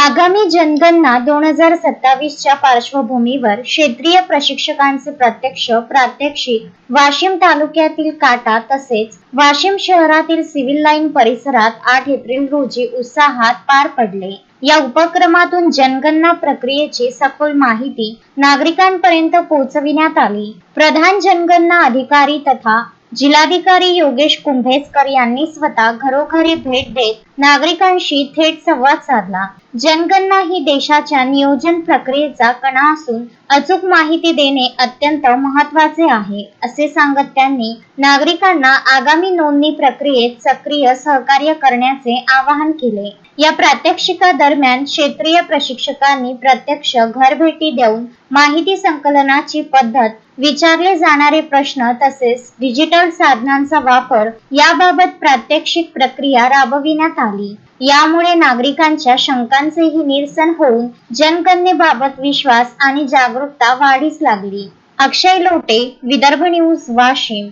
आगामी जनगणना 2027च्या पार्श्वभूमीवर क्षेत्रीय प्रशिक्षकांचे प्रत्यक्ष प्रात्यक्षिक वाशिम तालुक्यातील काटा तसेच वाशिम शहरातील सिव्हिल लाईन परिसरात 8 एप्रिल रोजी उत्साहात पार पडले। या उपक्रमातून जनगणना प्रक्रियेची सखोल माहिती नागरिकांपर्यंत पोहोचविण्यात आली। प्रधान जनगणना अधिकारी तथा जिल्हाधिकारी योगेश कुंभेजकर यांनी स्वतः घरोघरी भेट देत नागरिकांशी थेट संवाद साधला। जनगणना ही देशाच्या नियोजन प्रक्रियेचा कणा असून अचूक माहिती देणे अत्यंत महत्त्वाचे आहे, असे सांगत त्यांनी नागरिकांना आगामी नोंदणी प्रक्रियेत सक्रिय सहकार्य करण्याचे आवाहन केले। या प्रात्यक्षिकादरम्यान क्षेत्रीय प्रशिक्षकांनी प्रत्यक्ष घरभेटी देऊन माहिती संकलनाची पद्धत, विचारले जाणारे प्रश्न तसेच डिजिटल साधनांचा वापर याबाबत प्रात्यक्षिक प्रक्रिया राबविण्यात आली। यामुळे नागरिकांच्या शंकांचेही निरसन होऊन जनगणनेबाबत विश्वास आणि जागरूकता वाढीस लागली। अक्षय लोटे, विदर्भ न्यूज, वाशिम।